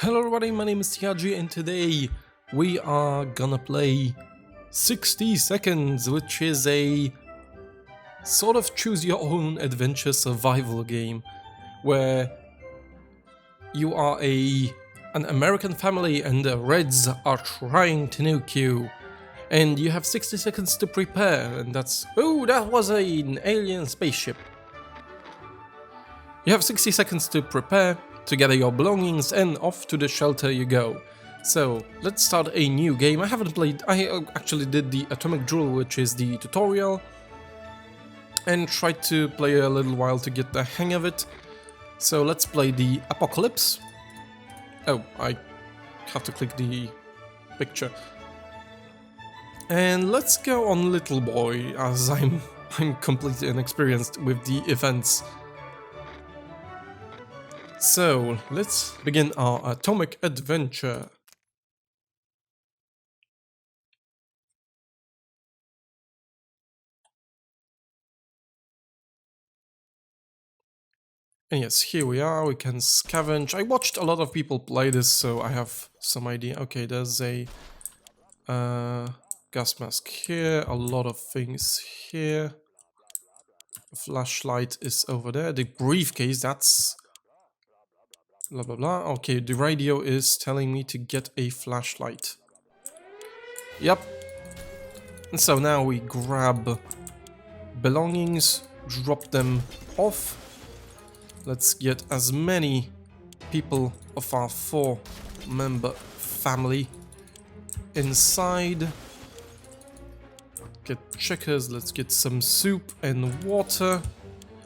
Hello everybody, my name is TRG and today we are gonna play 60 Seconds, which is a sort of choose your own adventure survival game where you are an American family and the Reds are trying to nuke you. And you have 60 seconds to prepare, and that was an alien spaceship. You have 60 seconds to prepare, to gather your belongings, and off to the shelter you go. So, let's start a new game. I actually did the Atomic Drill, which is the tutorial, and tried to play a little while to get the hang of it. So let's play the Apocalypse. Oh, I have to click the picture. And let's go on Little Boy, as I'm completely inexperienced with the events. So, let's begin our atomic adventure. And yes, here we are, we can scavenge. I watched a lot of people play this, so I have some idea. Okay, there's a gas mask here, a lot of things here. A flashlight is over there. The briefcase, that's blah blah blah. Okay, the radio is telling me to get a flashlight. Yep. And so now we grab belongings, drop them off. Let's get as many people of our 4-member family inside. Get checkers, let's get some soup and water.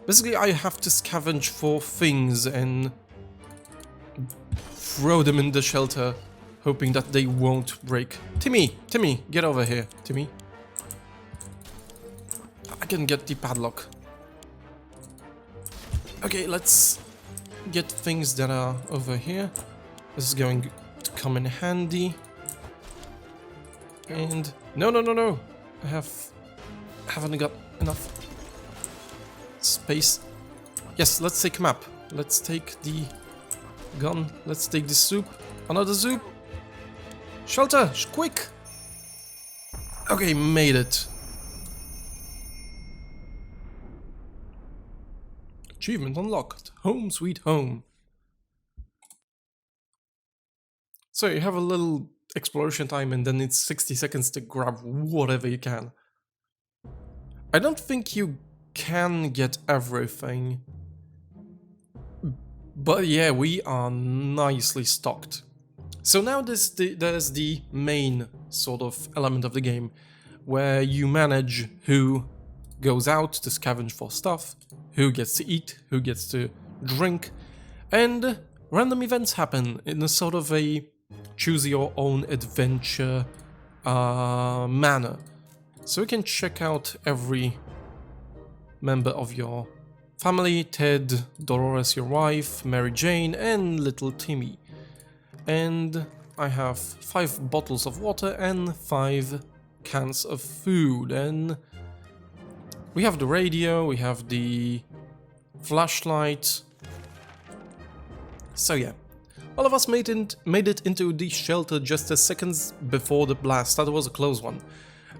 Basically, I have to scavenge for things and throw them in the shelter, hoping that they won't break. Timmy, get over here, Timmy. I can get the padlock. Okay, let's get things that are over here. This is going to come in handy. And no. I haven't got enough space. Yes, let's take map. Let's take the gun. Let's take the soup. Another soup. Shelter, quick. Okay, made it. Achievement unlocked. Home sweet home. So you have a little exploration time and then it's 60 seconds to grab whatever you can. I don't think you can get everything. But yeah, we are nicely stocked. So now there's the main sort of element of the game where you manage who goes out to scavenge for stuff, who gets to eat, who gets to drink, and random events happen in a sort of a choose your own adventure manner. So you can check out every member of your family: Ted, Dolores, your wife, Mary Jane, and little Timmy. And I have 5 bottles of water and 5 cans of food, and we have the radio, we have the flashlight. So yeah, all of us made it into the shelter just a seconds before the blast. That was a close one.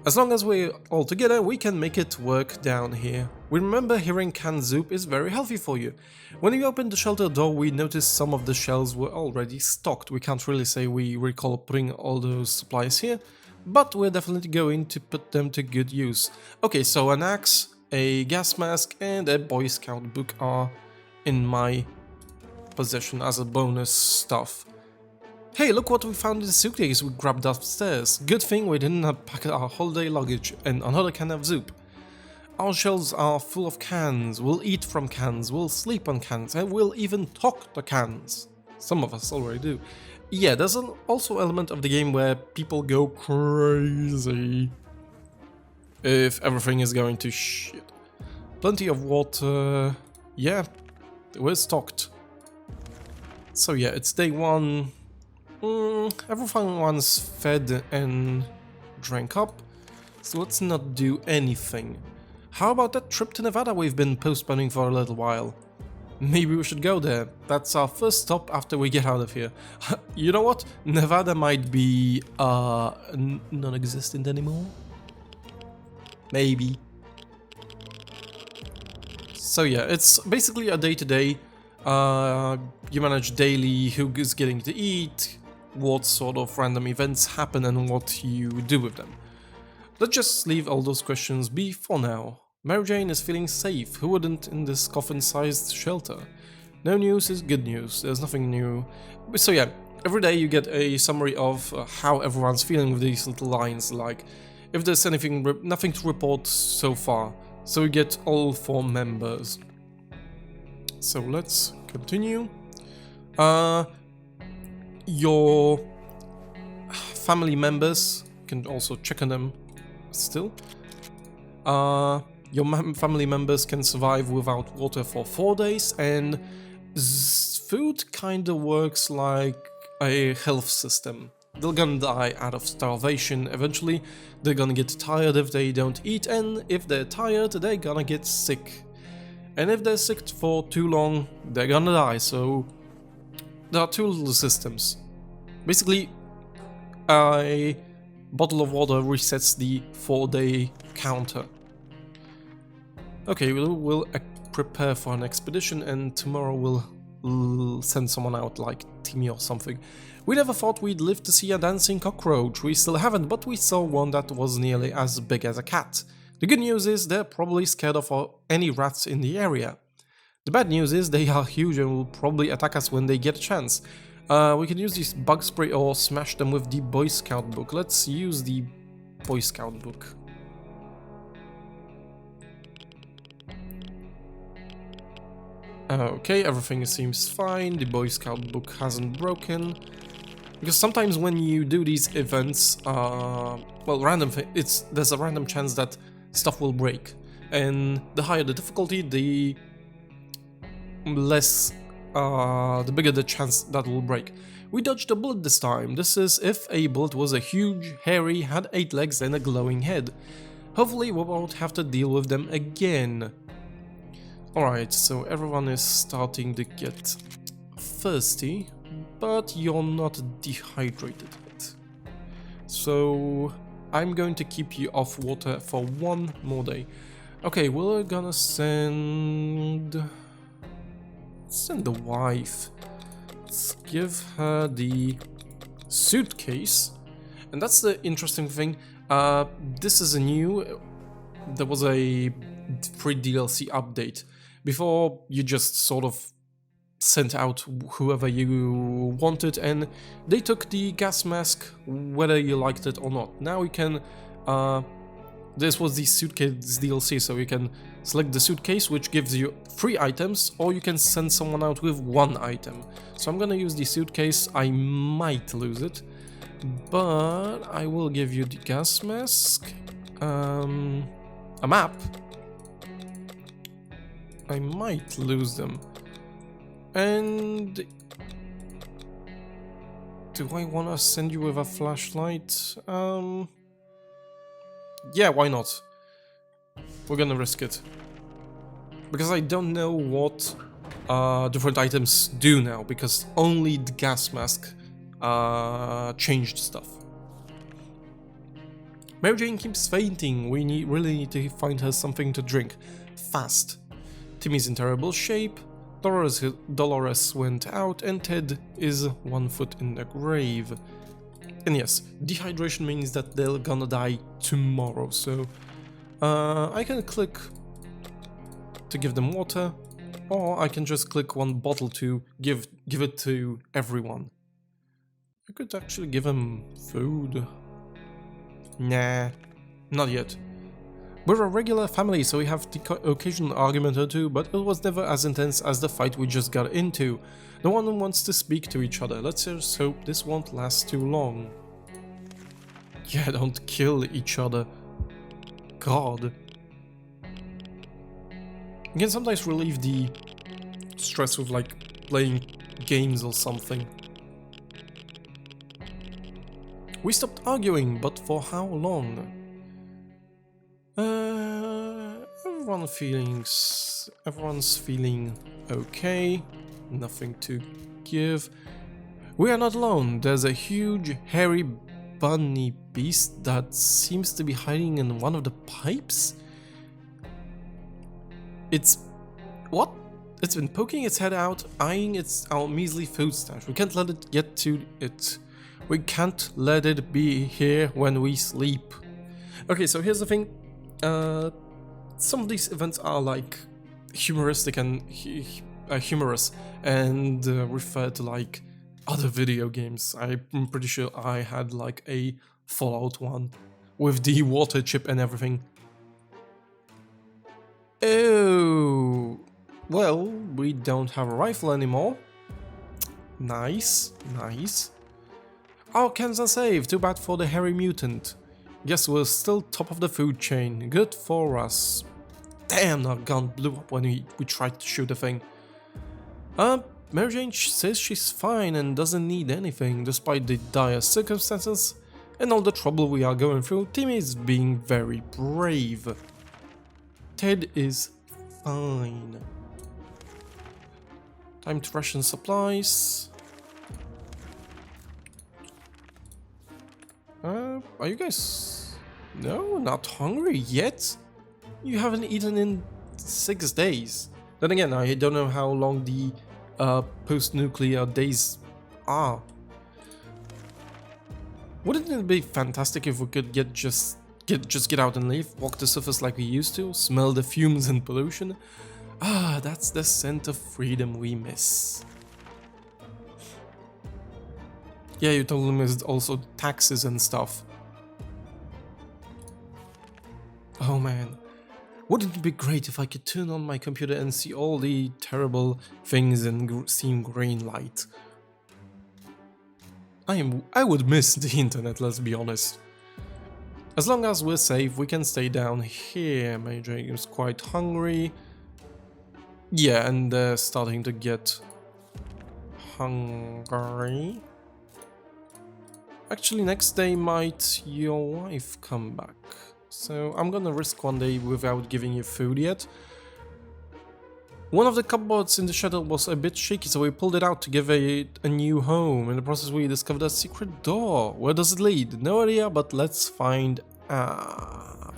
As long as we're all together, we can make it work down here. We remember hearing canned soup is very healthy for you. When we opened the shelter door, we noticed some of the shelves were already stocked. We can't really say we recall putting all those supplies here, but we're definitely going to put them to good use. Okay, so an axe, a gas mask, and a Boy Scout book are in my possession as a bonus stuff. Hey, look what we found in the suitcase we grabbed upstairs. Good thing we didn't pack our holiday luggage and another can of soup. Our shelves are full of cans. We'll eat from cans, we'll sleep on cans, and we'll even talk to cans. Some of us already do. Yeah, there's also an element of the game where people go crazy if everything is going to shit. Plenty of water. Yeah, we're stocked. So yeah, it's day 1. Everyone's fed and drank up, so let's not do anything. How about that trip to Nevada we've been postponing for a little while? Maybe we should go there. That's our first stop after we get out of here. You know what? Nevada might be non-existent anymore. Maybe. So yeah, it's basically a day-to-day. You manage daily who is getting to eat, what sort of random events happen and what you do with them. Let's just leave all those questions be for now. Mary Jane is feeling safe. Who wouldn't in this coffin-sized shelter? No news is good news. There's nothing new. So yeah, every day you get a summary of how everyone's feeling with these little lines, like if there's nothing to report so far. So we get all 4 members. So let's continue. Your family members, you can also check on them still. Your family members can survive without water for 4 days, and food kinda works like a health system. They're gonna die out of starvation eventually, they're gonna get tired if they don't eat, and if they're tired, they're gonna get sick. And if they're sick for too long, they're gonna die, so there are 2 little systems. Basically, a bottle of water resets the 4-day counter. Okay, we'll prepare for an expedition, and tomorrow we'll send someone out like Timmy or something. We never thought we'd live to see a dancing cockroach. We still haven't, but we saw one that was nearly as big as a cat. The good news is they're probably scared of any rats in the area. The bad news is they are huge and will probably attack us when they get a chance. We can use this bug spray or smash them with the Boy Scout book. Let's use the Boy Scout book. Okay, everything seems fine. The Boy Scout book hasn't broken. Because sometimes when you do these events, well, there's a random chance that stuff will break. And the higher the difficulty, the bigger the chance that will break. We dodged a bullet this time. This is if a bullet was a huge, hairy, had 8 legs and a glowing head. Hopefully we won't have to deal with them again. Alright, so everyone is starting to get thirsty, but you're not dehydrated yet. So I'm going to keep you off water for 1 more day. Okay, we're gonna send the wife. Let's give her the suitcase. And that's the interesting thing. This is there was a free DLC update. Before, you just sort of sent out whoever you wanted, and they took the gas mask whether you liked it or not. Now you can, this was the Suitcase DLC, so you can select the suitcase, which gives you 3 items, or you can send someone out with 1 item. So I'm gonna use the suitcase. I might lose it, but I will give you the gas mask, a map. I might lose them. And do I want to send you with a flashlight? Yeah, why not? We're gonna risk it. Because I don't know what different items do now, because only the gas mask changed stuff. Mary Jane keeps fainting. We really need to find her something to drink. Fast. Timmy's in terrible shape. Dolores went out, and Ted is 1 foot in the grave. And yes, dehydration means that they're gonna die tomorrow, so I can click to give them water, or I can just click 1 bottle to give it to everyone. I could actually give them food. Nah, not yet. We're a regular family, so we have the occasional argument or 2, but it was never as intense as the fight we just got into. No one wants to speak to each other. Let's just hope this won't last too long. Yeah, don't kill each other. God. You can sometimes relieve the stress with, like, playing games or something. We stopped arguing, but for how long? Everyone's feeling Okay, nothing to give. We are not alone. There's a huge hairy bunny beast that seems to be hiding in one of the pipes. It's... what? It's been poking its head out, eyeing our measly food stash. We can't let it get to it. We can't let it be here when we sleep. Okay, so here's the thing. Some of these events are like humoristic and humorous and refer to like other video games. I'm pretty sure I had like a Fallout one with the water chip and everything. Oh, well, we don't have a rifle anymore. Nice, nice. Our cans are safe, too bad for the hairy mutant. Guess we're still top of the food chain, good for us. Damn, our gun blew up when we tried to shoot the thing. Mary Jane says she's fine and doesn't need anything, despite the dire circumstances and all the trouble we are going through. Timmy is being very brave. Ted is fine. Time to ration supplies. Are you guys... no, not hungry yet? You haven't eaten in 6 days. Then again, I don't know how long the post-nuclear days are. Wouldn't it be fantastic if we could just get out and leave, walk the surface like we used to, smell the fumes and pollution? Ah, that's the scent of freedom we miss. Yeah, you totally missed also taxes and stuff. Oh man. Wouldn't it be great if I could turn on my computer and see all the terrible things and seeing green light? I would miss the internet, let's be honest. As long as we're safe, we can stay down here. Major is quite hungry. Yeah, and they're starting to get hungry. Actually, next day might your wife come back. So I'm gonna risk one day without giving you food yet. One of the cupboards in the shuttle was a bit shaky, so we pulled it out to give it a new home. In the process, we discovered a secret door. Where does it lead? No idea, but let's find out.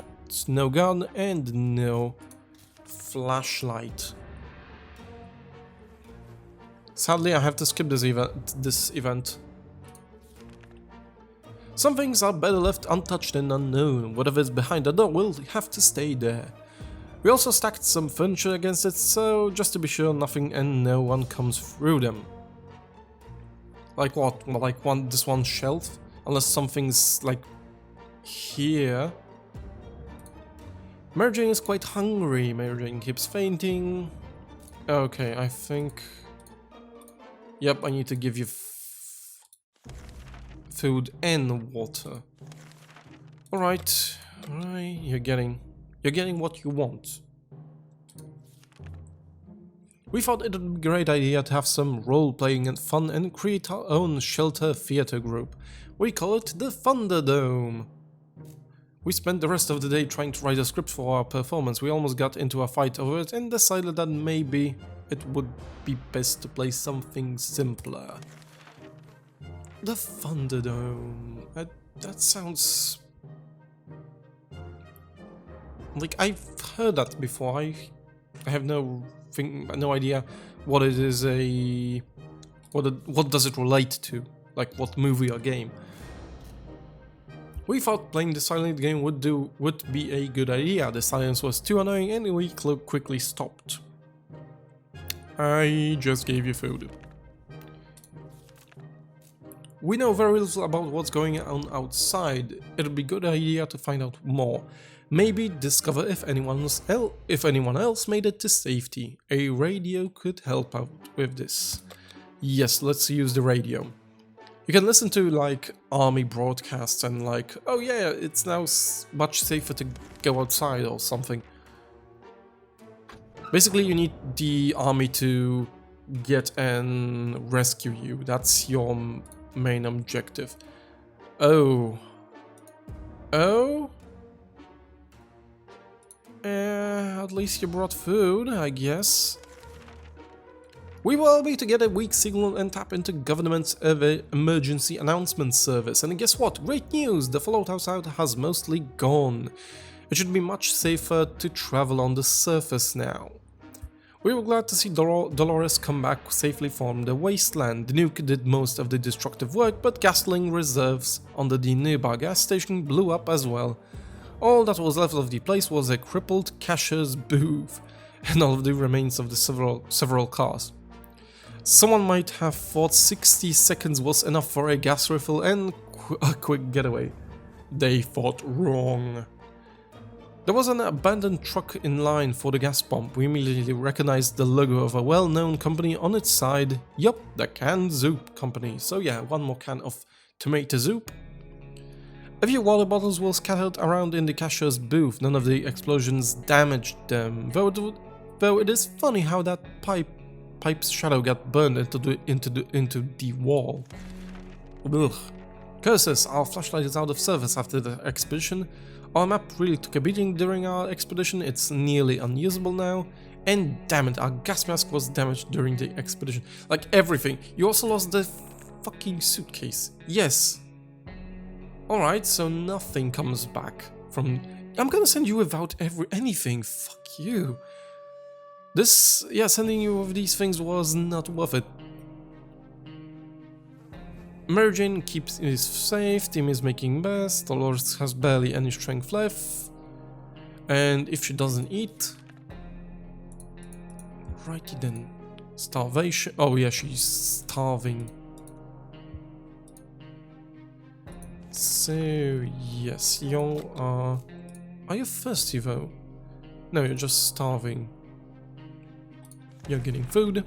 No gun and no flashlight. Sadly, I have to skip this event. Some things are better left untouched and unknown. Whatever's behind the door will have to stay there. We also stacked some furniture against it, so just to be sure nothing and no one comes through them. Like what? Like this one shelf? Unless something's like here. Mary Jane is quite hungry. Mary Jane keeps fainting. Okay, I think... yep, I need to give you food and water. Alright, you're getting what you want. We thought it would be a great idea to have some role-playing and fun and create our own shelter theater group. We call it the Thunderdome. We spent the rest of the day trying to write a script for our performance. We almost got into a fight over it and decided that maybe it would be best to play something simpler. The Thunderdome. That sounds... like I've heard that before. I have no idea what it is what does it relate to? Like what movie or game? We thought playing the silent game would be a good idea. The silence was too annoying and we quickly stopped. I just gave you food. We know very little about what's going on outside. It'd be a good idea to find out more. Maybe discover if anyone else made it to safety. A radio could help out with this. Yes, let's use the radio. You can listen to like army broadcasts and like, oh yeah, it's now much safer to go outside or something. Basically, you need the army to get and rescue you. That's your main objective. Oh. At least you brought food, I guess. We will be to get a weak signal and tap into government's emergency announcement service. And guess what? Great news! The fallout outside has mostly gone. It should be much safer to travel on the surface now. We were glad to see Dolores come back safely from the wasteland. The nuke did most of the destructive work, but gasoline reserves on the nearby gas station blew up as well. All that was left of the place was a crippled cashier's booth and all of the remains of the several cars. Someone might have thought 60 seconds was enough for a gas refill and a quick getaway. They thought wrong. There was an abandoned truck in line for the gas pump. We immediately recognized the logo of a well-known company on its side. Yup, the Canned Soup Company. So yeah, one more can of tomato soup. A few water bottles were scattered around in the cashier's booth. None of the explosions damaged them, though it is funny how that pipe's shadow got burned into the wall. Ugh. Curses, our flashlight is out of service after the expedition. Our map really took a beating during our expedition, it's nearly unusable now. And damn it, our gas mask was damaged during the expedition. Like everything. You also lost the fucking suitcase. Yes. Alright, so nothing comes back from... I'm gonna send you without anything. Fuck you. This... yeah, sending you with these things was not worth it. Mary Jane keeps is safe, Tim is making mess, Dolores has barely any strength left. And if she doesn't eat... righty then. Starvation... oh yeah, she's starving. So, yes, you are... are you thirsty though? No, you're just starving. You're getting food.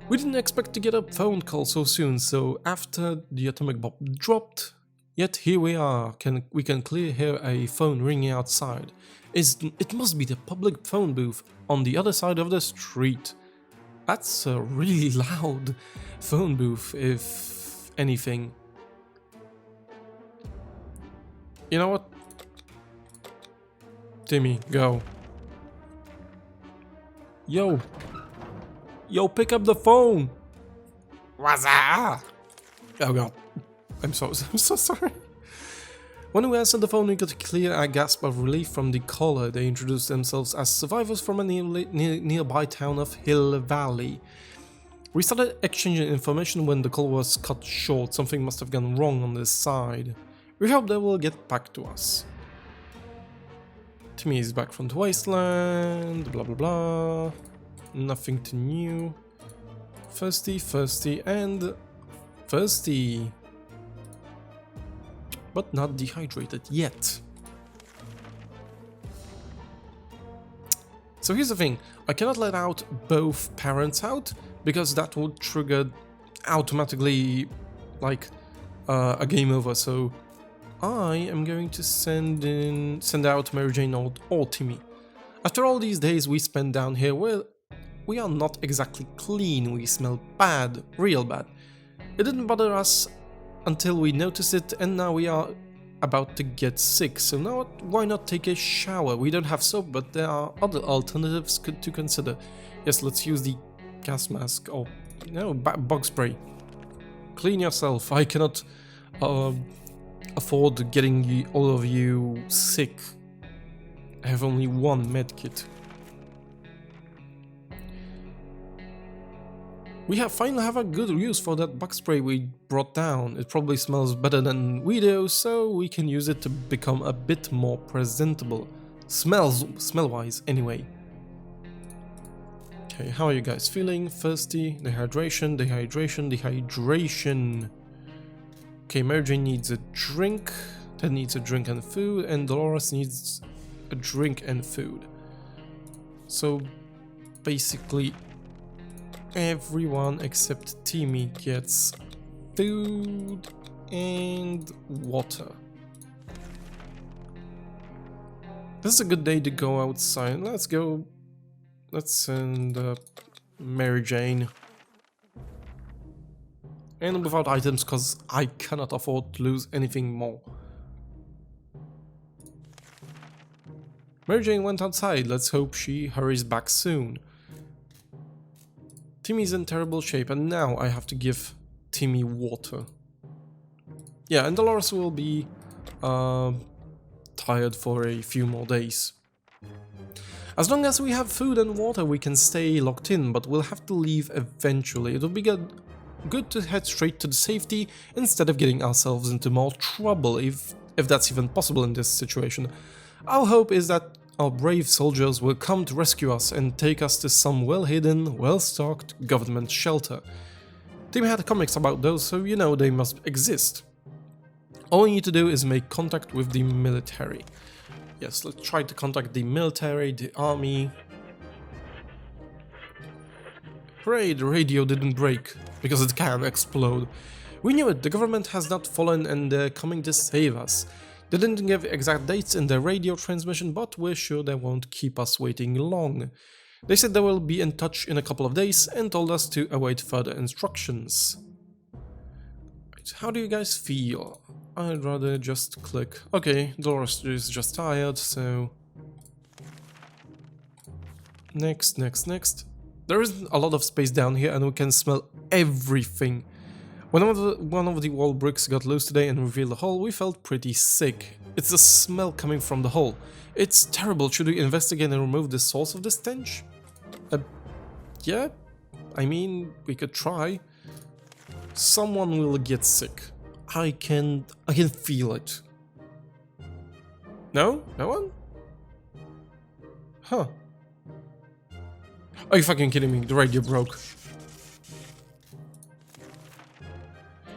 We didn't expect to get a phone call so soon, so after the atomic bomb dropped, yet here we are, we can clearly hear a phone ringing outside. It must be the public phone booth on the other side of the street. That's a really loud phone booth, if anything. You know what? Timmy, go. Yo, pick up the phone! What's that? Oh god. I'm so sorry. When we answered the phone, we got a clear gasp of relief from the caller. They introduced themselves as survivors from a nearby town of Hill Valley. We started exchanging information when the call was cut short. Something must have gone wrong on this side. We hope they will get back to us. Timmy is back from the wasteland, blah blah blah. Nothing too new. Thirsty, and thirsty. But not dehydrated yet. So here's the thing, I cannot let out both parents out, because that would trigger automatically, like, a game over, so I am going to send out Mary Jane or Timmy. After all these days we spent down here, well, we are not exactly clean, we smell bad, real bad. It didn't bother us until we noticed it, and now we are about to get sick, so now why not take a shower? We don't have soap, but there are other alternatives to consider. Yes, let's use the gas mask, or no, bug spray. Clean yourself, I cannot afford getting all of you sick. I have only one medkit. We finally have a good use for that bug spray we brought down. It probably smells better than we do, so we can use it to become a bit more presentable. Smell-wise, anyway. Okay, how are you guys feeling? Thirsty, dehydration. Okay, Mary Jane needs a drink. Ted needs a drink and food, and Dolores needs a drink and food. So, basically, everyone except Timmy gets food and water. This is a good day to go outside. Let's go. Let's send Mary Jane. And without items, because I cannot afford to lose anything more. Mary Jane went outside. Let's hope she hurries back soon. Timmy's in terrible shape, and now I have to give Timmy water. Yeah, and Dolores will be tired for a few more days. As long as we have food and water, we can stay locked in, but we'll have to leave eventually. It'll be good to head straight to the safety instead of getting ourselves into more trouble, if that's even possible in this situation. Our hope is that our brave soldiers will come to rescue us and take us to some well-hidden, well-stocked government shelter. Tim had comics about those, so you know they must exist. All we need to do is make contact with the military. Yes, let's try to contact the military, the army. Hooray, the radio didn't break, because it can explode. We knew it, the government has not fallen and they're coming to save us. They didn't give exact dates in their radio transmission, but we're sure they won't keep us waiting long. They said they will be in touch in a couple of days and told us to await further instructions. Right, how do you guys feel? I'd rather just click. Okay, Dolores is just tired, so... Next. There isn't a lot of space down here and we can smell everything. When one of the wall bricks got loose today and revealed the hole, we felt pretty sick. It's the smell coming from the hole. It's terrible. Should we investigate and remove the source of the stench? Yeah, I mean, we could try. Someone will get sick. I can feel it. No? No one? Huh. Are you fucking kidding me? The radio broke.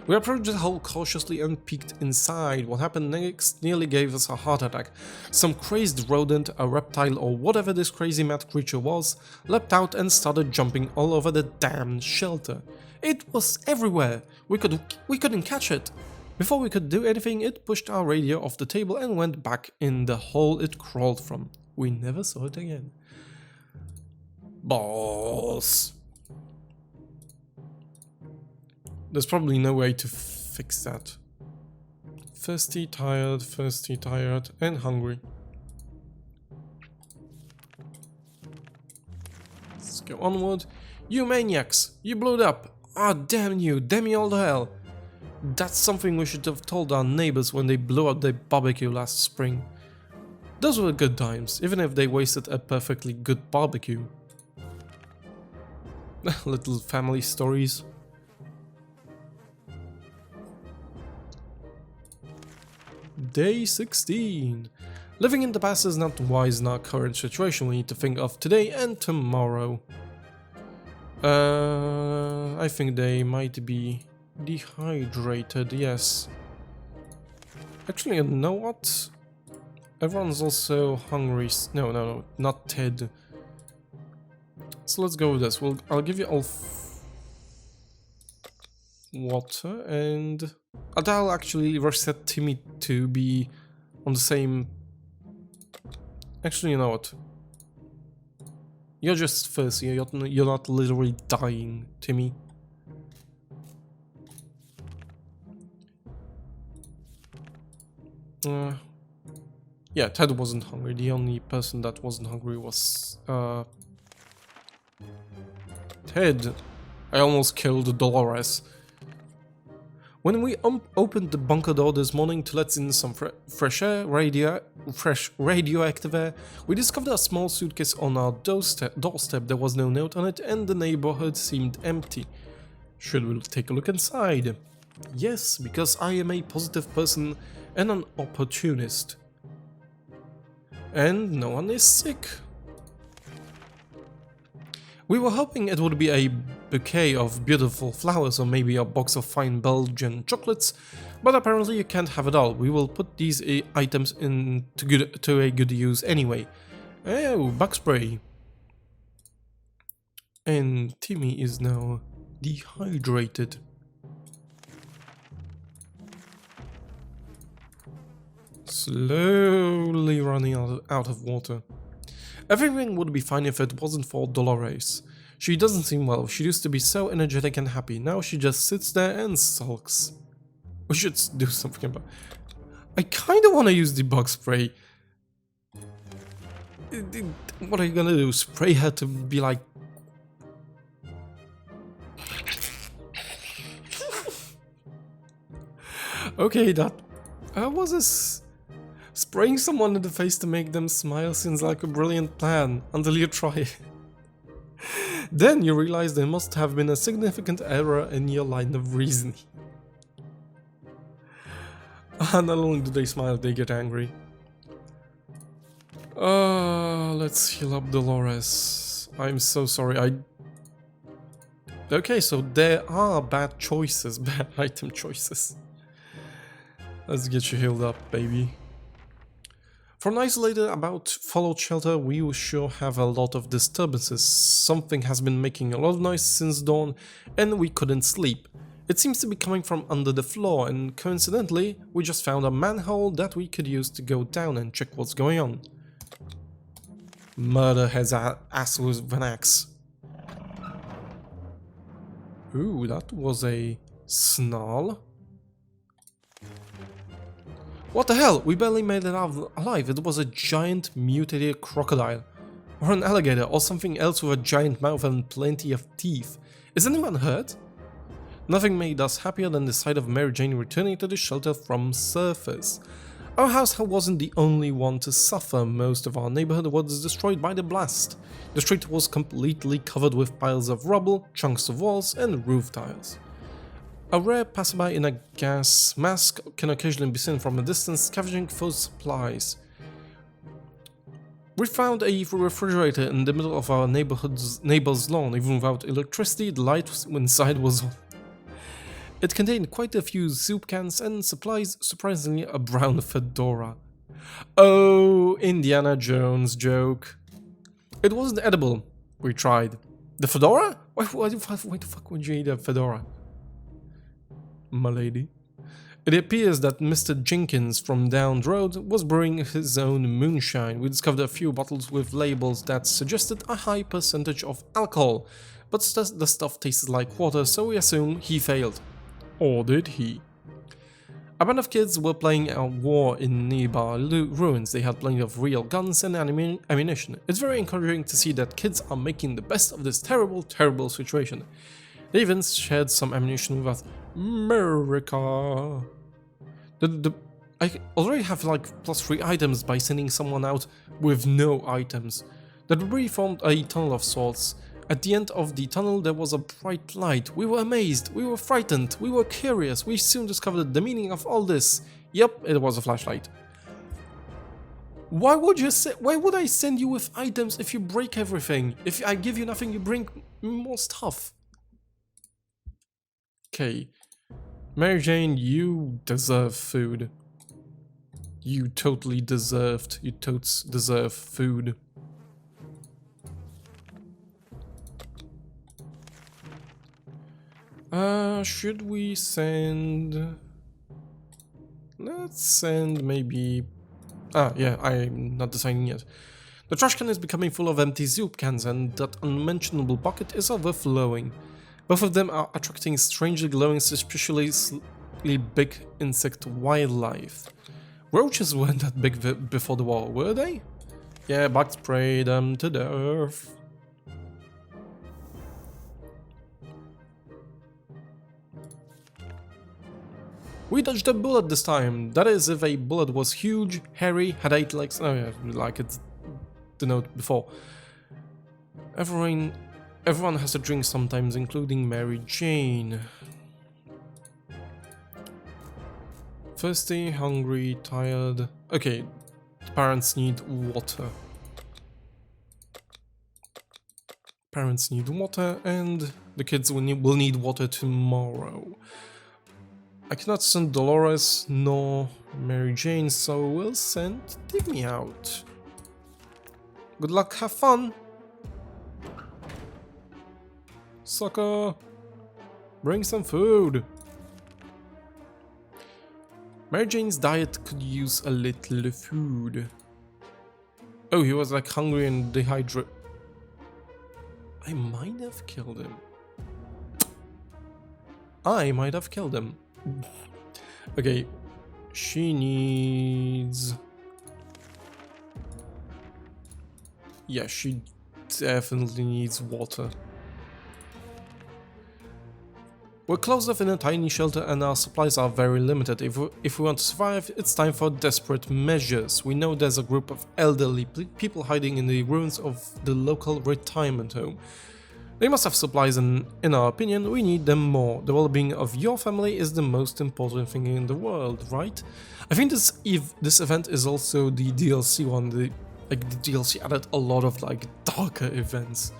We approached the hole cautiously and peeked inside. What happened next nearly gave us a heart attack. Some crazed rodent, a reptile or whatever this crazy mad creature was, leapt out and started jumping all over the damned shelter. It was everywhere. We couldn't catch it. Before we could do anything, it pushed our radio off the table and went back in the hole it crawled from. We never saw it again. Balls. There's probably no way to fix that. Thirsty, tired, and hungry. Let's go onward. You maniacs! You blew it up! Ah, damn you! Damn you all to hell! That's something we should have told our neighbors when they blew up their barbecue last spring. Those were good times, even if they wasted a perfectly good barbecue. Little family stories. Day 16. Living in the past is not wise in our current situation. We need to think of today and tomorrow. I think they might be dehydrated, yes. Actually, you know what? Everyone's also hungry. No, not Ted. So let's go with this. I'll give you all water, and I'll actually reset Timmy to be on the same... Actually, you know what? You're just thirsty. You're not literally dying, Timmy. Yeah, Ted wasn't hungry. The only person that wasn't hungry was Ted. I almost killed Dolores. When we opened the bunker door this morning to let in some fresh radioactive air, we discovered a small suitcase on our doorstep. There was no note on it and the neighborhood seemed empty. Should we take a look inside? Yes, because I am a positive person and an opportunist. And no one is sick. We were hoping it would be a bouquet of beautiful flowers or maybe a box of fine Belgian chocolates, but apparently you can't have it all. We will put these items to a good use anyway. Oh, bug spray. And Timmy is now dehydrated. Slowly running out of water. Everything would be fine if it wasn't for Dolores. She doesn't seem well. She used to be so energetic and happy. Now she just sits there and sulks. We should do something about it. I kinda wanna use the bug spray. What are you gonna do? Spray her to be like... Okay, that was spraying someone in the face to make them smile seems like a brilliant plan until you try it. Then you realize there must have been a significant error in your line of reasoning. Not only do they smile, they get angry. Let's heal up Dolores. I'm so sorry, Okay, so there are bad choices, bad item choices. Let's get you healed up, baby. For an isolated about followed shelter, we will sure have a lot of disturbances. Something has been making a lot of noise since dawn, and we couldn't sleep. It seems to be coming from under the floor, and coincidentally, we just found a manhole that we could use to go down and check what's going on. Murder his ass with an axe. Ooh, that was a snarl. What the hell? We barely made it out alive. It was a giant mutated crocodile. Or an alligator, or something else with a giant mouth and plenty of teeth. Is anyone hurt? Nothing made us happier than the sight of Mary Jane returning to the shelter from surface. Our house wasn't the only one to suffer. Most of our neighborhood was destroyed by the blast. The street was completely covered with piles of rubble, chunks of walls, and roof tiles. A rare passerby in a gas mask can occasionally be seen from a distance scavenging for supplies. We found a refrigerator in the middle of our neighbor's lawn. Even without electricity, the light inside was on. It contained quite a few soup cans and supplies, surprisingly a brown fedora. Oh, Indiana Jones joke. It wasn't edible. We tried. The fedora? Why the fuck would you eat a fedora? My lady. It appears that Mr. Jenkins from down the road was brewing his own moonshine. We discovered a few bottles with labels that suggested a high percentage of alcohol, but the stuff tasted like water, so we assume he failed. Or did he? A band of kids were playing a war in nearby ruins. They had plenty of real guns and ammunition. It's very encouraging to see that kids are making the best of this terrible, terrible situation. They even shared some ammunition with us. America. I already have like +3 items by sending someone out with no items. The debris formed a tunnel of sorts. At the end of the tunnel there was a bright light. We were amazed, we were frightened, we were curious. We soon discovered the meaning of all this. Yep, it was a flashlight. Why would I send you with items if you break everything? If I give you nothing, you bring more stuff. Okay. Mary Jane, you deserve food. You totally deserved. You totes deserve food. Should we send... Let's send maybe... yeah, I'm not deciding yet. The trash can is becoming full of empty soup cans, and that unmentionable bucket is overflowing. Both of them are attracting strangely glowing, suspiciously big insect wildlife. Roaches weren't that big before the war, were they? Yeah, bug spray them to death. We dodged a bullet this time. That is, if a bullet was huge, hairy, had 8 legs. Oh yeah, like it's the note before. Everyone has a drink sometimes, including Mary Jane. Thirsty, hungry, tired. Okay, parents need water. Parents need water, and the kids will need water tomorrow. I cannot send Dolores nor Mary Jane, so we'll send Dig Me out. Good luck, have fun! Sucker! Bring some food! Mary Jane's diet could use a little food. Oh, he was like hungry and dehydrated. I might have killed him. Okay, she needs... Yeah, she definitely needs water. We're closed off in a tiny shelter and our supplies are very limited. If we want to survive, it's time for desperate measures. We know there's a group of elderly people hiding in the ruins of the local retirement home. They must have supplies and, in our opinion, we need them more. The well-being of your family is the most important thing in the world, right? I think this event is also the DLC one. The DLC added a lot of darker events.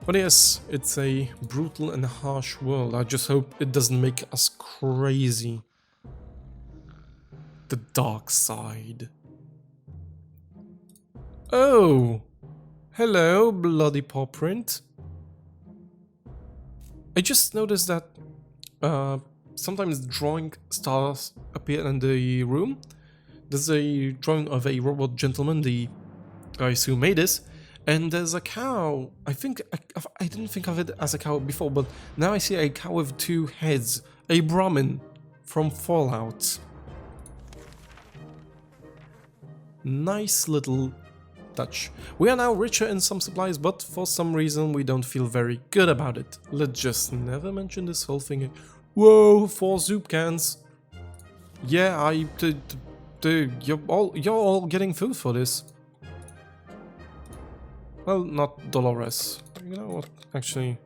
But yes, it's a brutal and harsh world. I just hope it doesn't make us crazy. The dark side. Oh! Hello, bloody paw print. I just noticed that sometimes drawing stars appear in the room. There's a drawing of a robot gentleman, the guys who made this. And there's a cow. I didn't think of it as a cow before, but now I see a cow with two heads. A Brahmin from Fallout. Nice little touch. We are now richer in some supplies, but for some reason we don't feel very good about it. Let's just never mention this whole thing. Whoa, 4 soup cans. Yeah, you're all getting food for this. Well, not Dolores. You know what? Actually,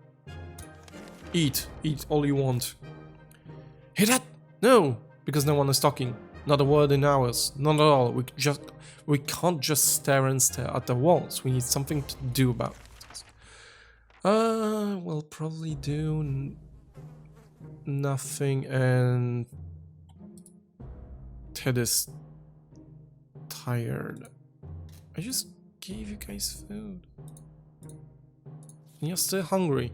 eat all you want. Hear that? No, because no one is talking. Not a word in ours. Not at all. We can't just stare and stare at the walls. We need something to do about it. We'll probably do nothing, and Ted is tired. I just gave you guys food. And you're still hungry.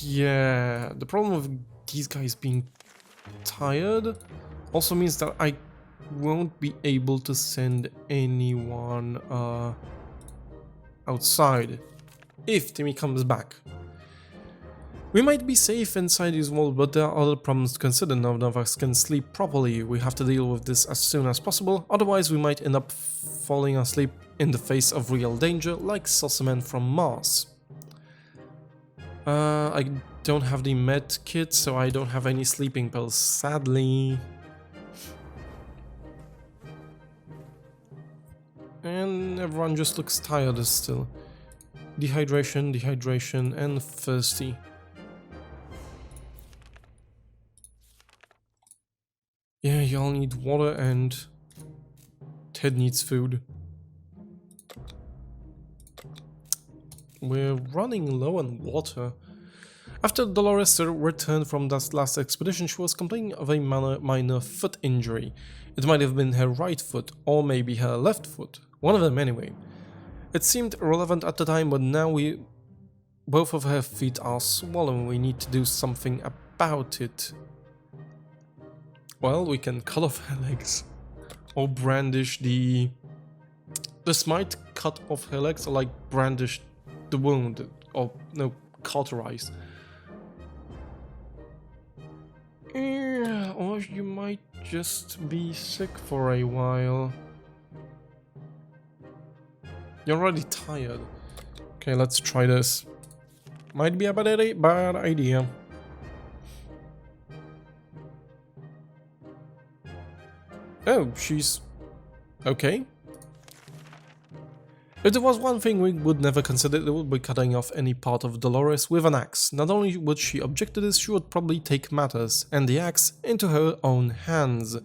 Yeah, the problem with these guys being tired also means that I won't be able to send anyone outside if Timmy comes back. We might be safe inside these walls, but there are other problems to consider. None of us can sleep properly. We have to deal with this as soon as possible, otherwise we might end up falling asleep in the face of real danger, like Saucerman from Mars. I don't have the med kit, so I don't have any sleeping pills, sadly. And everyone just looks tired still. Dehydration, and thirsty. Yeah, y'all need water and Ted needs food. We're running low on water. After Dolores returned from that last expedition, she was complaining of a minor foot injury. It might have been her right foot, or maybe her left foot. One of them anyway. It seemed irrelevant at the time, but now both of her feet are swollen. We need to do something about it. Well, we can cut off her legs, or brandish the... This might cut off her legs, or brandish the wound, or no, cauterize. Or you might just be sick for a while. You're already tired. Okay, let's try this. Might be a bad idea. Oh, she's okay. If there was one thing we would never consider, it would be cutting off any part of Dolores with an axe. Not only would she object to this, she would probably take matters, and the axe, into her own hands.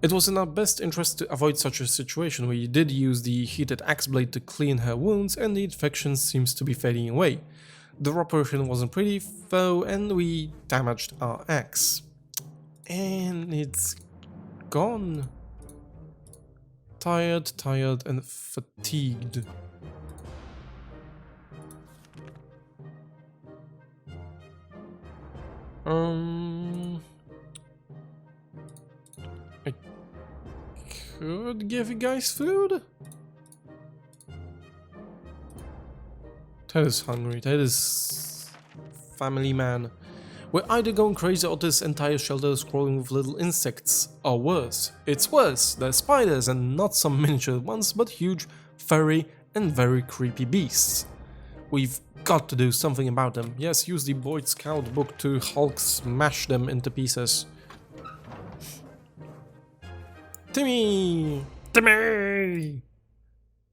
It was in our best interest to avoid such a situation. We did use the heated axe blade to clean her wounds, and the infection seems to be fading away. The operation wasn't pretty, though, and we damaged our axe. And it's gone. Tired, and fatigued. I could give you guys food? Ted is hungry. Ted is family man. We're either going crazy or this entire shelter is crawling with little insects. Or worse. It's worse. They're spiders, and not some miniature ones, but huge, furry, and very creepy beasts. We've got to do something about them. Yes, use the Boy Scout book to Hulk smash them into pieces. Timmy! Timmy!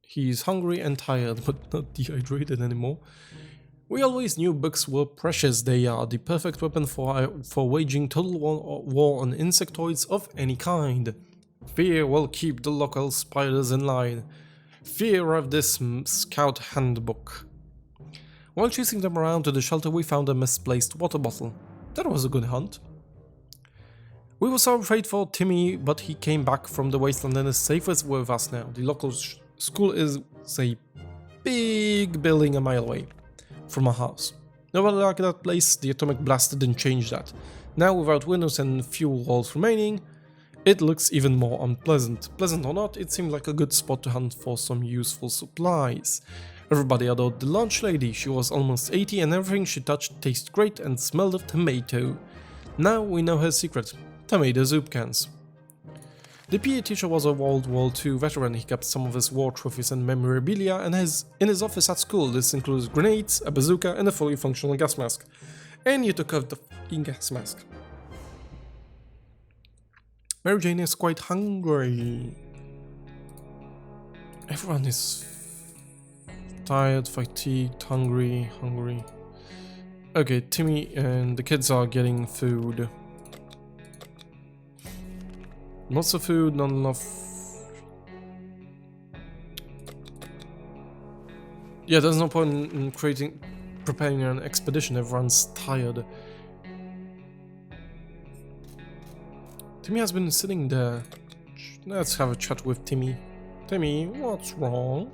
He's hungry and tired, but not dehydrated anymore. We always knew books were precious. They are the perfect weapon for waging total war on insectoids of any kind. Fear will keep the local spiders in line. Fear of this Scout Handbook. While chasing them around to the shelter, we found a misplaced water bottle. That was a good hunt. We were so afraid for Timmy, but he came back from the wasteland and is safe with us now. The local school is a big building a mile away from our house. Nobody liked that place. The atomic blast didn't change that. Now, without windows and few walls remaining, it looks even more unpleasant. Pleasant or not, it seemed like a good spot to hunt for some useful supplies. Everybody adored the lunch lady. She was almost 80 and everything she touched tasted great and smelled of tomato. Now we know her secret. Tomato soup cans. The PA teacher was a World War II veteran. He kept some of his war trophies and memorabilia in his office at school. This includes grenades, a bazooka and a fully functional gas mask. And you took out the fucking gas mask. Mary Jane is quite hungry. Everyone is tired, fatigued, hungry. Okay, Timmy and the kids are getting food. Lots of food, not enough. Yeah, there's no point in preparing an expedition. Everyone's tired. Timmy has been sitting there. Let's have a chat with Timmy. Timmy, what's wrong?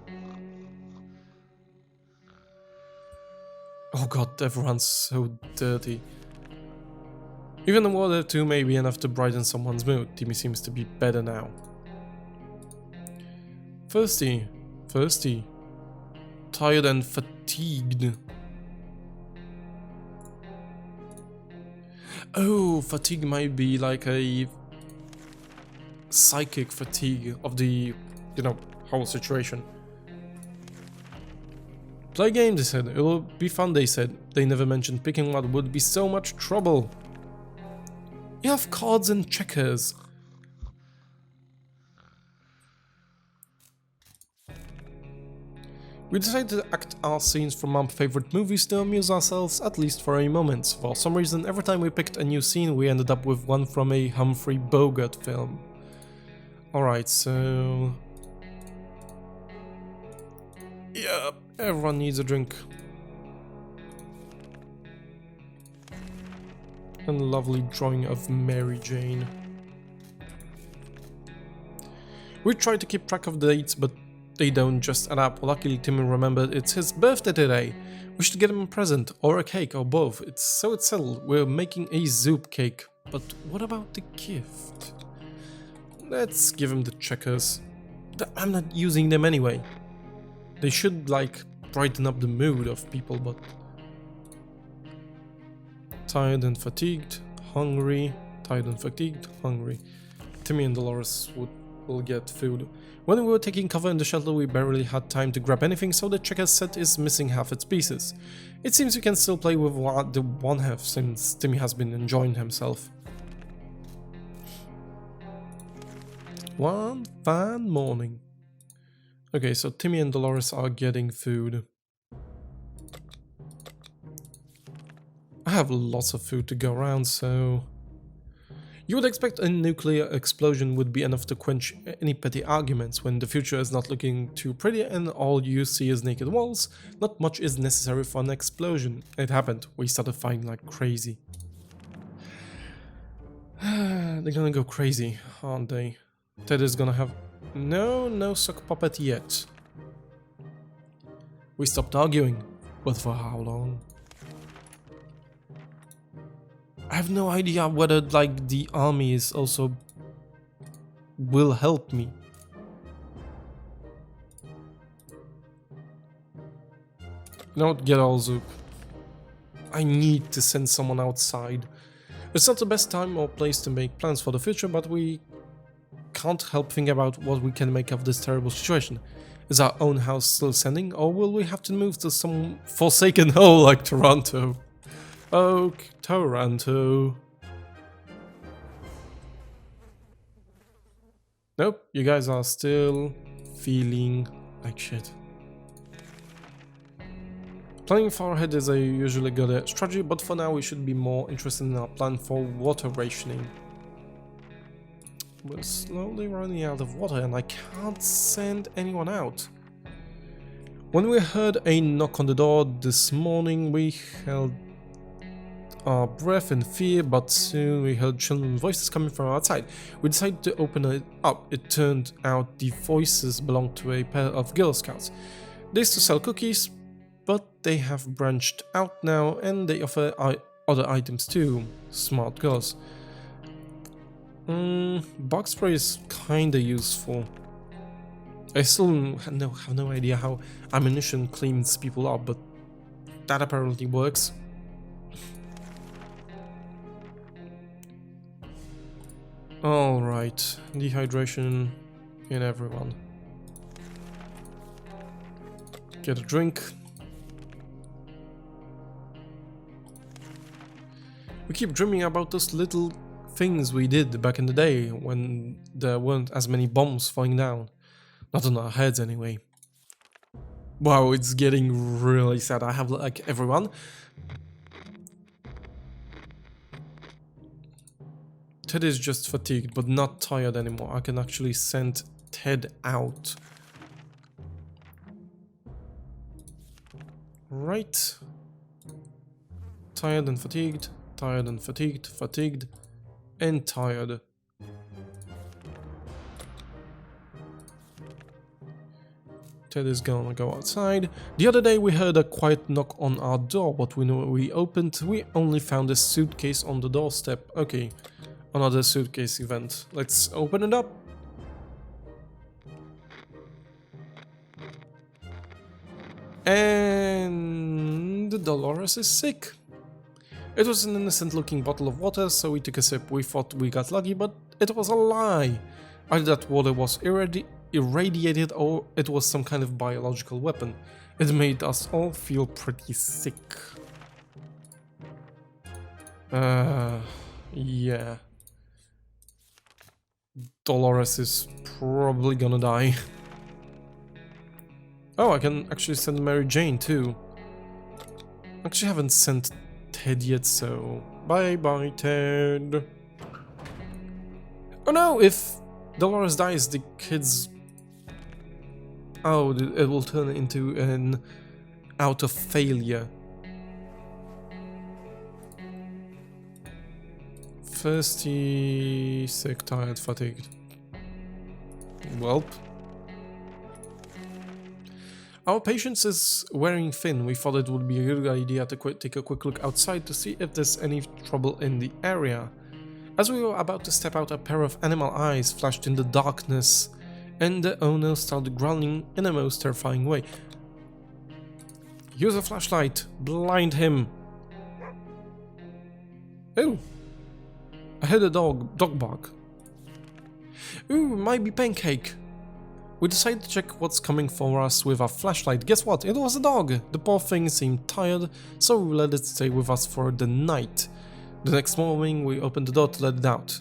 Oh god, everyone's so dirty. Even the water too may be enough to brighten someone's mood. Timmy seems to be better now. Thirsty. Tired and fatigued. Oh, fatigue might be like a psychic fatigue of the, whole situation. Play game, they said. It will be fun, they said. They never mentioned picking what would be so much trouble. You have cards and checkers. We decided to act our scenes from our favorite movies to amuse ourselves, at least for a moment. For some reason, every time we picked a new scene, we ended up with one from a Humphrey Bogart film. Alright, so... yeah, everyone needs a drink. And a lovely drawing of Mary Jane. We tried to keep track of the dates, but they don't just add up. Luckily, Timmy remembered it's his birthday today. We should get him a present, or a cake, or both. It's settled. We're making a soup cake. But what about the gift? Let's give him the checkers. I'm not using them anyway. They should, brighten up the mood of people, but... tired and fatigued, hungry, tired and fatigued, hungry. Timmy and Dolores will get food. When we were taking cover in the shelter, we barely had time to grab anything, so the checker set is missing half its pieces. It seems we can still play with the one half, since Timmy has been enjoying himself. One fine morning. Okay, so Timmy and Dolores are getting food. I have lots of food to go around, so... you would expect a nuclear explosion would be enough to quench any petty arguments. When the future is not looking too pretty and all you see is naked walls, not much is necessary for an explosion. It happened. We started fighting like crazy. They're gonna go crazy, aren't they? Ted is gonna have... no sock puppet yet. We stopped arguing, but for how long? I have no idea whether, the army is also... will help me. You know what, get all Zoop. I need to send someone outside. It's not the best time or place to make plans for the future, but we can't help thinking about what we can make of this terrible situation. Is our own house still standing, or will we have to move to some forsaken hole like Toronto? Oh, Toronto. Nope, you guys are still feeling like shit. Planning far ahead is a usually good strategy, but for now we should be more interested in our plan for water rationing. We're slowly running out of water and I can't send anyone out. When we heard a knock on the door this morning, we held our breath in fear, but soon we heard children's voices coming from outside. We decided to open it up. It turned out the voices belonged to a pair of Girl Scouts. They used to sell cookies, but they have branched out now and they offer other items too. Smart girls. Bug spray is kinda useful. I still have no idea how ammunition cleans people up, but that apparently works. Alright, dehydration in everyone. Get a drink. We keep dreaming about those little things we did back in the day when there weren't as many bombs falling down. Not on our heads anyway. Wow, it's getting really sad. I have like everyone. Ted is just fatigued but not tired anymore. I can actually send Ted out. Right. Tired and fatigued. Tired and fatigued. Fatigued. And tired. Ted is gonna go outside. The other day we heard a quiet knock on our door, but when we opened, we only found a suitcase on the doorstep. Okay, another suitcase event. Let's open it up. And Dolores is sick. It was an innocent looking bottle of water, so we took a sip. We thought we got lucky, but it was a lie. Either that water was irradiated or it was some kind of biological weapon. It made us all feel pretty sick. Yeah. Dolores is probably gonna die. Oh, I can actually send Mary Jane too. Actually haven't sent Ted yet, so bye bye Ted. Oh no, if Dolores dies, the kids... Oh, it will turn into an out of failure. Thirsty, sick, tired, fatigued. Welp. Our patience is wearing thin. We thought it would be a good idea to take a quick look outside to see if there's any trouble in the area. As we were about to step out, a pair of animal eyes flashed in the darkness, and the owner started growling in a most terrifying way. Use a flashlight, blind him. Oh, I heard a dog bark. Ooh, might be Pancake. We decided to check what's coming for us with our flashlight. Guess what? It was a dog. The poor thing seemed tired, so we let it stay with us for the night. The next morning, we opened the door to let it out.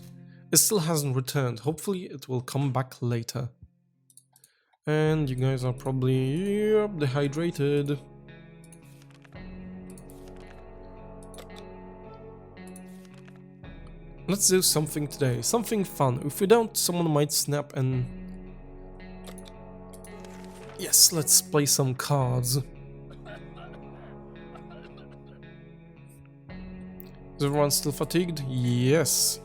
It still hasn't returned. Hopefully, it will come back later. And you guys are probably dehydrated. Let's do something today. Something fun. If we don't, someone might snap and... Yes, let's play some cards. Is everyone still fatigued? Yes.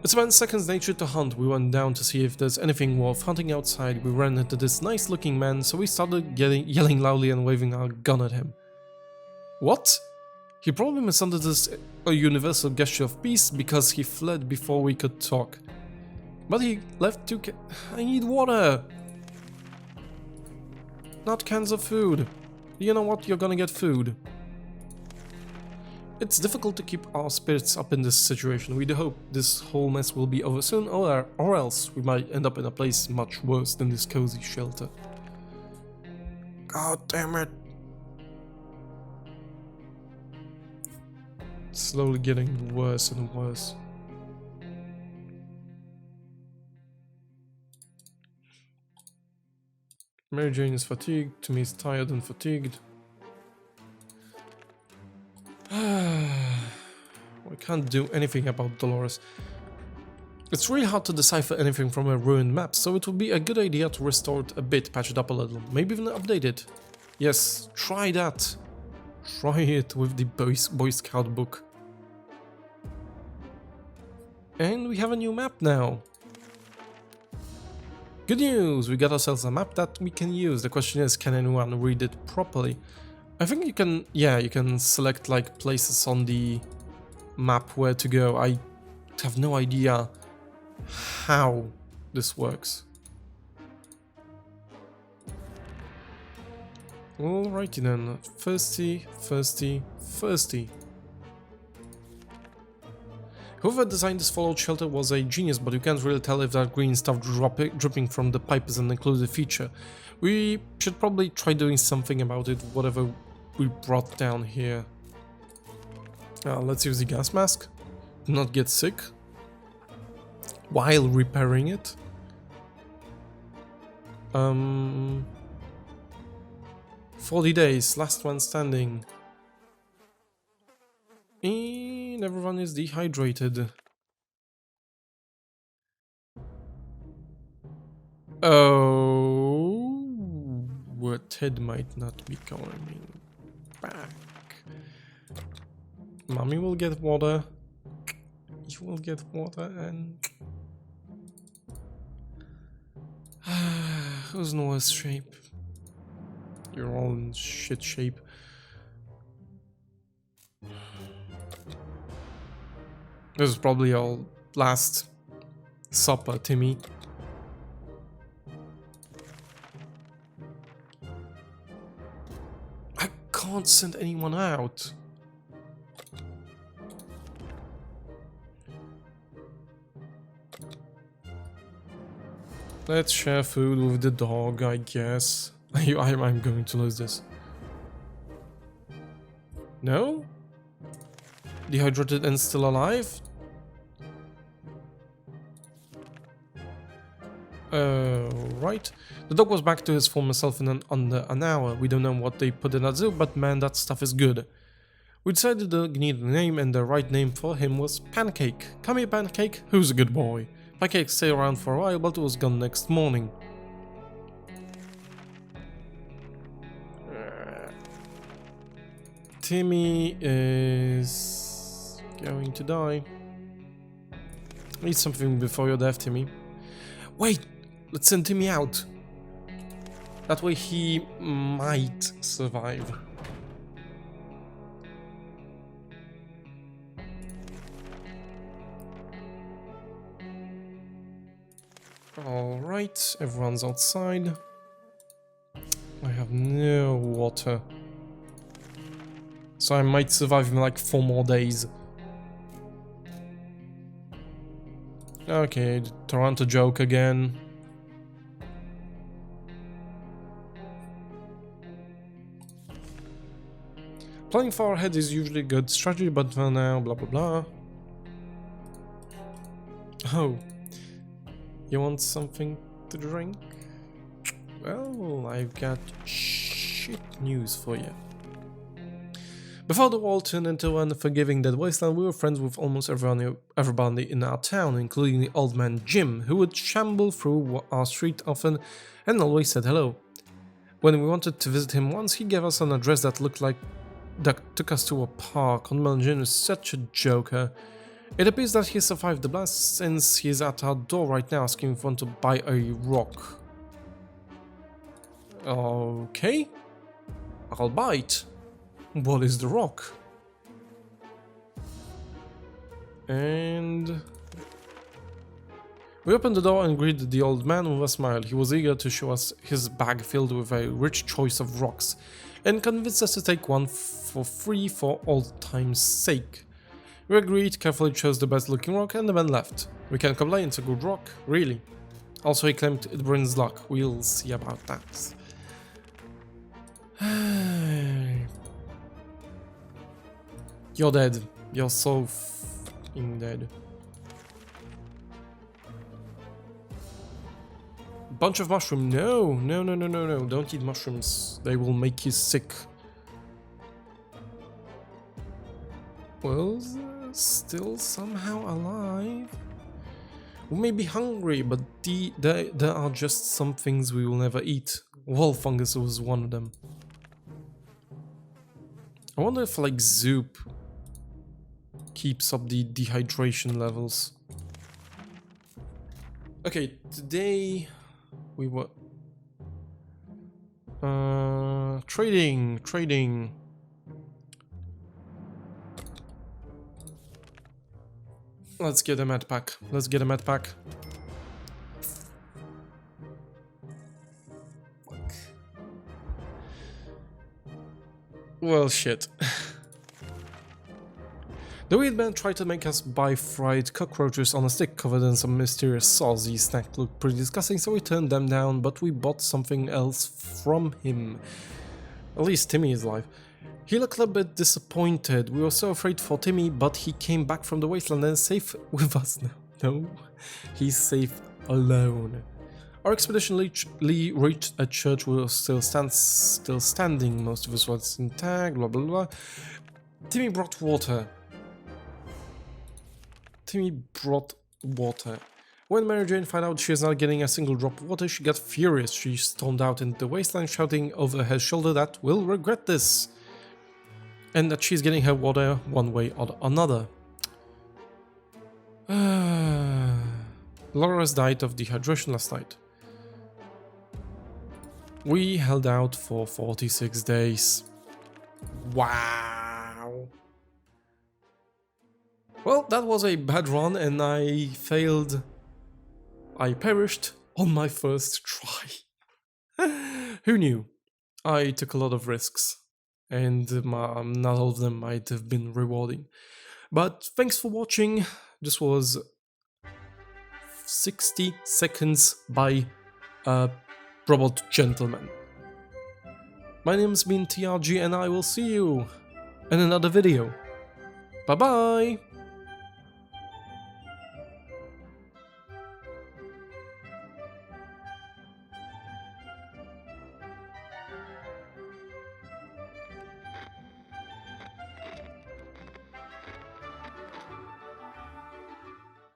It's about second's nature to hunt. We went down to see if there's anything worth hunting outside. We ran into this nice looking man, so we started yelling loudly and waving our gun at him. What? He probably misunderstood this a universal gesture of peace because he fled before we could talk. But he left two I need water! Not cans of food. You know what? You're gonna get food. It's difficult to keep our spirits up in this situation. We do hope this whole mess will be over soon, or else we might end up in a place much worse than this cozy shelter. God damn it. It's slowly getting worse and worse. Mary Jane is fatigued, Timmy is tired and fatigued. We can't do anything about Dolores. It's really hard to decipher anything from a ruined map, so it would be a good idea to restore it a bit, patch it up a little, maybe even update it. Yes, try that. Try it with the Boy Scout book. And we have a new map now. Good news! We got ourselves a map that we can use. The question is, can anyone read it properly? I think you can, yeah, you can select like places on the map where to go. I have no idea how this works. Alrighty then, thirsty. Whoever designed this fallout shelter was a genius, but you can't really tell if that green stuff dripping from the pipe is an included feature. We should probably try doing something about it, whatever we brought down here. Let's use the gas mask. Do not get sick while repairing it. 40 days, last one standing. And everyone is dehydrated. Oh, Ted might not be coming back. Mommy will get water. You will get water and... who's in worse shape? You're all in shit shape. This is probably our last supper, Timmy. I can't send anyone out. Let's share food with the dog, I guess. I'm going to lose this. No? Dehydrated and still alive? Right. The dog was back to his former self in under an hour. We don't know what they put in that zoo, but man, that stuff is good. We decided the need a name, and the right name for him was Pancake. Come here, Pancake. Who's a good boy? Pancake stayed around for a while, but was gone next morning. Timmy is going to die. Eat something before your death, Timmy. Wait! Let's send Timmy out. That way he might survive. Alright, everyone's outside. I have no water. So I might survive in like 4 more days. Okay, the Toronto joke again. Planning far ahead is usually a good strategy, but for now, blah blah blah. Oh. You want something to drink? Well, I've got shit news for you. Before the world turned into an unforgiving dead wasteland, we were friends with almost everybody in our town, including the old man Jim, who would shamble through our street often and always said hello. When we wanted to visit him once, he gave us an address that took us to a park. Old man Jim is such a joker. It appears that he survived the blast, since he's at our door right now asking if we want to buy a rock. Okay, I'll buy it. What is the rock? And we opened the door and greeted the old man with a smile. He was eager to show us his bag filled with a rich choice of rocks. and convinced us to take one for free for old time's sake. We agreed, carefully chose the best looking rock, and the man left. We can't complain, it's a good rock, really. Also, he claimed it brings luck. We'll see about that. You're dead. You're so f***ing dead. Bunch of mushroom. No, no, no, no, no, no. Don't eat mushrooms. They will make you sick. Well, still somehow alive. We may be hungry, but there are just some things we will never eat. Wall fungus was one of them. I wonder if like soup keeps up the dehydration levels. Okay, today we were trading. Let's get a med pack. Let's get a med pack. Well, shit. The weird man tried to make us buy fried cockroaches on a stick covered in some mysterious sauce. The snack looked pretty disgusting, so we turned them down, but we bought something else from him. At least Timmy is alive. He looked a bit disappointed. We were so afraid for Timmy, but he came back from the wasteland and is safe with us now. No, he's safe alone. Our expedition reached a church. We were still standing. Most of us was intact. Blah blah blah. Timmy brought water. When Mary Jane found out she was not getting a single drop of water, she got furious. She stormed out into the wasteland, shouting over her shoulder that we'll regret this, and that she's getting her water one way or another. Laura's died of dehydration last night. We held out for 46 days. Wow. Well, that was a bad run and I failed. I perished on my first try. Who knew? I took a lot of risks and not all of them might have been rewarding. But thanks for watching. This was 60 seconds by a robot gentleman. My name's been TRG and I will see you in another video. Bye bye!